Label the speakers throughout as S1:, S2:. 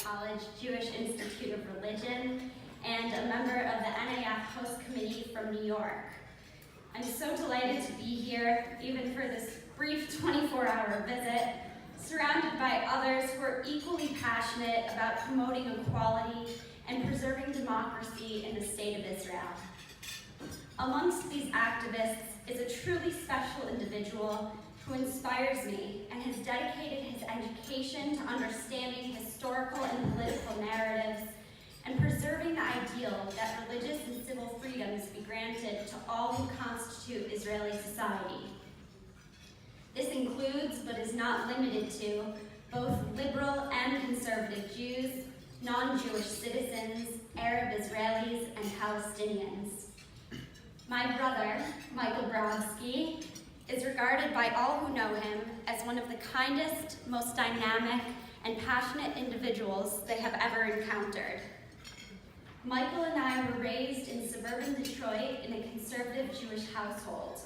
S1: College Jewish Institute of Religion and a member of the NIF Host Committee from New York. I'm so delighted to be here, even for this brief 24-hour visit, surrounded by others who are equally passionate about promoting equality and preserving democracy in the State of Israel. Amongst these activists is a truly special individual who inspires me and has dedicated his education to understanding historical and political narratives and preserving the ideal that religious and civil freedoms be granted to all who constitute Israeli society. This includes, but is not limited to, both liberal and conservative Jews, non-Jewish citizens, Arab Israelis, and Palestinians. My brother, Michael Brodsky, is regarded by all who know him as one of the kindest, most dynamic, and passionate individuals they have ever encountered. Michael and I were raised in suburban Detroit in a conservative Jewish household.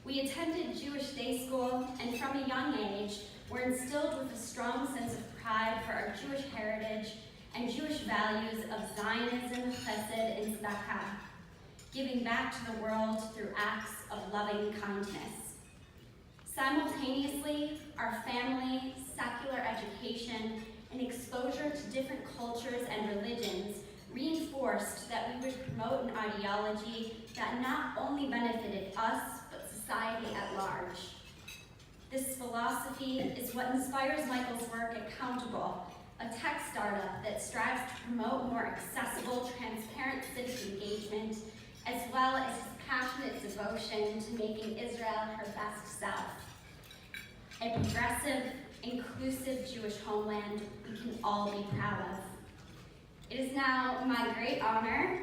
S1: We attended Jewish day school and from a young age were instilled with a strong sense of pride for our Jewish heritage and Jewish values of Zionism, Chesed, and Tzedakah, giving back to the world through acts of loving kindness. Simultaneously, our family, secular education, and exposure to different cultures and religions reinforced that we would promote an ideology that not only benefited us, but society at large. This philosophy is what inspires Michael's work at Countable, a tech startup that strives to promote more accessible, transparent civic engagement, as well as his passionate devotion to making Israel her best self. A progressive, inclusive Jewish homeland we can all be proud of. It is now my great honor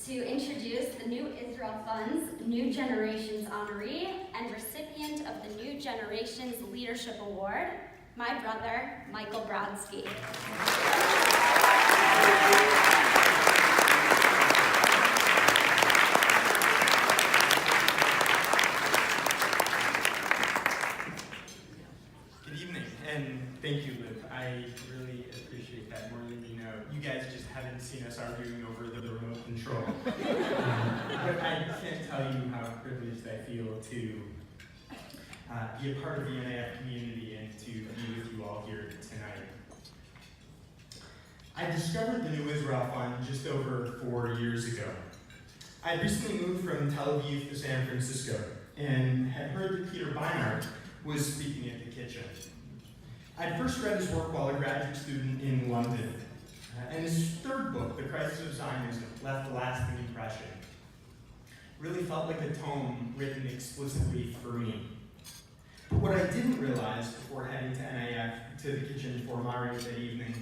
S1: to introduce the New Israel Fund's New Generations Honoree and recipient of the New Generations Leadership Award, my brother, Michael Brodsky.
S2: Good evening, and thank you, Luke. I really appreciate that more than you know. You guys just haven't seen us arguing over the remote control. But I can't tell you how privileged I feel to be a part of the NIF community and to be with you all here tonight. I discovered the New Israel Fund just over 4 years ago. I recently moved from Tel Aviv to San Francisco and had heard that Peter Beinart was speaking at the kitchen. I'd first read his work while a graduate student in London, and his third book, The Crisis of Zionism, left a lasting impression. Really felt like a tome written explicitly for me. But what I didn't realize before heading to NIF, to the kitchen for Mari that evening,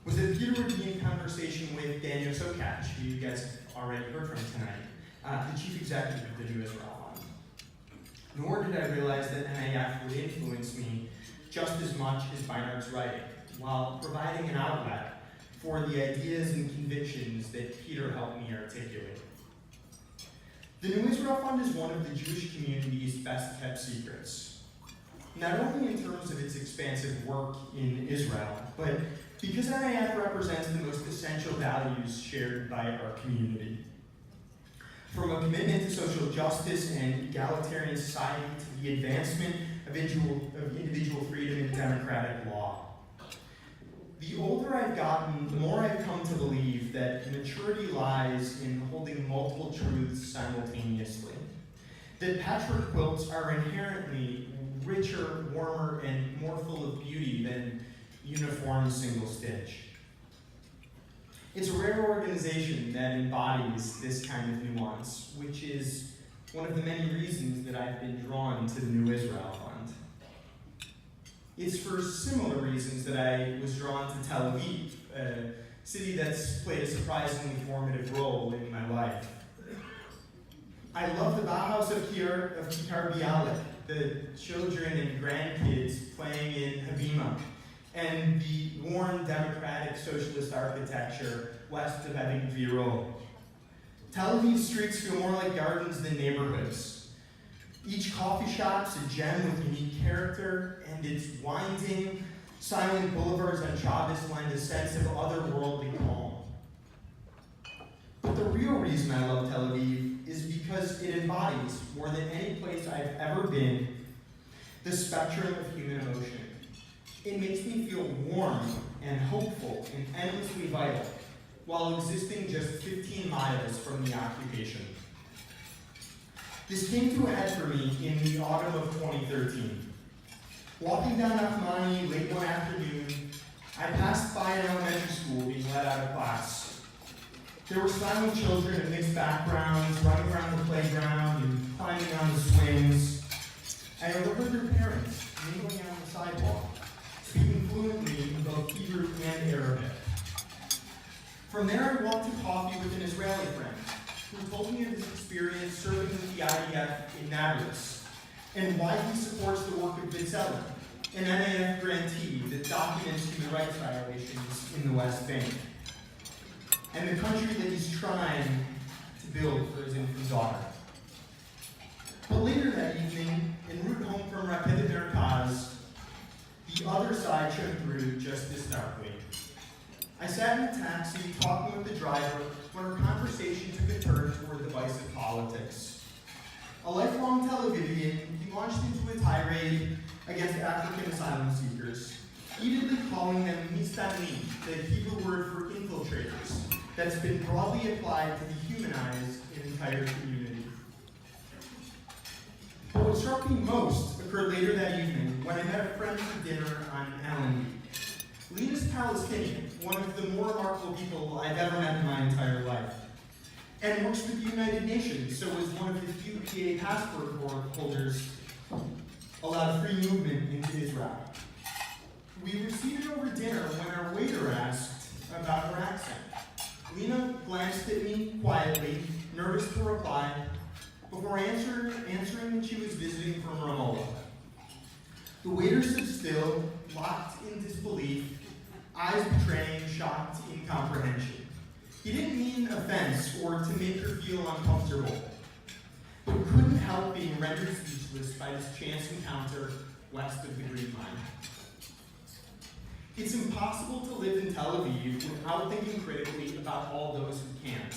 S2: was that Peter would be in conversation with Daniel Sokach, who you guys have already heard from tonight, the chief executive of the New Israel Fund. Nor did I realize that NIF would influence me just as much as Beinart's writing, while providing an outlet for the ideas and convictions that Peter helped me articulate. The New Israel Fund is one of the Jewish community's best kept secrets, not only in terms of its expansive work in Israel, but because NIF represents the most essential values shared by our community. From a commitment to social justice and egalitarian society to the advancement of individual freedom and democratic law. The older I've gotten, the more I've come to believe that maturity lies in holding multiple truths simultaneously. That patchwork quilts are inherently richer, warmer, and more full of beauty than uniform single stitch. It's a rare organization that embodies this kind of nuance, which is one of the many reasons that I've been drawn to the New Israel Fund. It's for similar reasons that I was drawn to Tel Aviv, a city that's played a surprisingly formative role in my life. I love the Bauhaus of Kitar Bialik, the children and grandkids playing in Habima, and the worn democratic socialist architecture west of Ebbing Viro. Tel Aviv streets feel more like gardens than neighborhoods. Each coffee shop's a gem with unique character, and its winding, Silent boulevards on Chavez lend a sense of otherworldly calm. But the real reason I love Tel Aviv is because it embodies, more than any place I've ever been, the spectrum of human emotion. It makes me feel warm and hopeful and endlessly vital, while existing just 15 miles from the occupation. This came to a head for me in the autumn of 2013. Walking down Nachmani late one afternoon, I passed by an elementary school being let out of class. There were silent children of mixed backgrounds running around the playground and climbing on the swings. I overheard their parents mingling on the sidewalk, speaking fluently in both Hebrew and Arabic. From there, I walked to coffee with an Israeli friend who told me of his experience serving with the IDF in Nablus and why he supports the work of B'Tselem, an NIF grantee that documents human rights violations in the West Bank, and the country that he's trying to build for his infant daughter. But later that evening, en route home from Rapid Merkaz, the other side showed through just as starkly. I sat in a taxi talking with the driver when our conversation took a turn toward the vice of politics. A lifelong Tel Avivian, he launched into a tirade against African asylum seekers, heatedly calling them mistani, the Hebrew word for infiltrators, that's been broadly applied to dehumanize an entire community. But what struck me most occurred later that evening when I met a friend for dinner on Allenby. Lena's Palestinian, one of the more remarkable people I've ever met in my entire life, and works with the United Nations, so is one of the few PA passport holders allowed free movement into Israel. We were seated over dinner when our waiter asked about her accent. Lena glanced at me quietly, nervous to reply, before answering that she was visiting from Ramallah. The waiter stood still, locked in disbelief, eyes betraying shocked incomprehension. He didn't mean offense or to make her feel uncomfortable, but couldn't help being rendered speechless by this chance encounter west of the Green Line. It's impossible to live in Tel Aviv without thinking critically about all those who can't.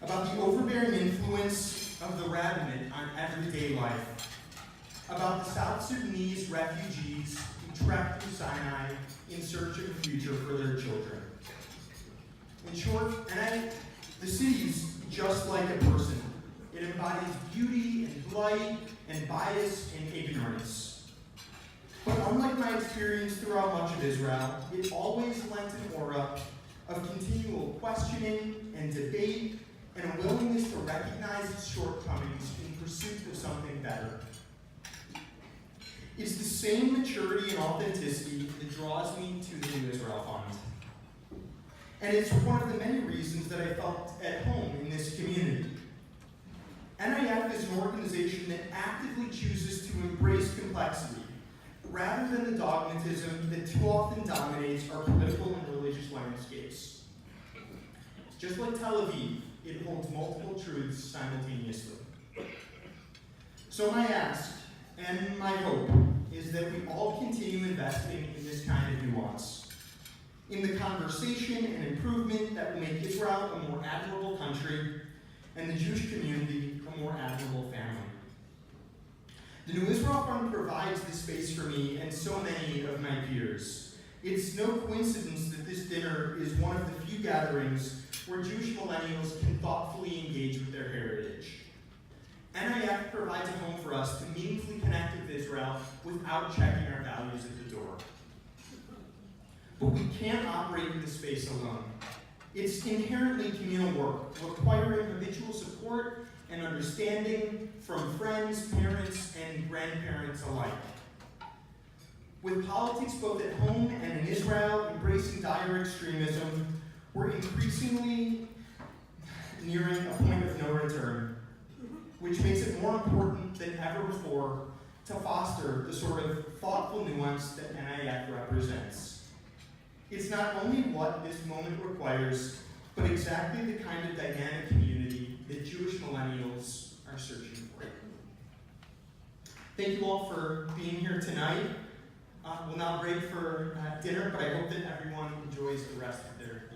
S2: About the overbearing influence of the rabbinate on everyday life. About the South Sudanese refugees who trekked through Sinai in search of a future for their children. In short, the city's just like a person. It embodies beauty and light and bias and ignorance. But unlike my experience throughout much of Israel, it always lent an aura of continual questioning and debate and a willingness to recognize its shortcomings in pursuit of something better. It's the same maturity and authenticity that draws me to the New Israel Fund. And it's one of the many reasons that I felt at home in this community. NIF is an organization that actively chooses to embrace complexity, rather than the dogmatism that too often dominates our political and religious landscapes. Just like Tel Aviv, it holds multiple truths simultaneously. So my ask, and my hope, is that we all continue investing in this kind of nuance, in the conversation and improvement that will make Israel a more admirable country and the Jewish community a more admirable family. The New Israel Fund provides this space for me and so many of my peers. It's no coincidence that this dinner is one of the few gatherings where Jewish millennials can thoughtfully engage with their heritage. NIF provides a home for us to meaningfully connect with Israel without checking our values at the door. But we can't operate in this space alone. It's inherently communal work, requiring habitual support and understanding from friends, parents, and grandparents alike. With politics both at home and in Israel embracing dire extremism, we're increasingly nearing a point of no return, which makes it more important than ever before to foster the sort of thoughtful nuance that NIF represents. It's not only what this moment requires, but exactly the kind of dynamic community that Jewish millennials are searching for. Thank you all for being here tonight. We'll now break for dinner, but I hope that everyone enjoys the rest of their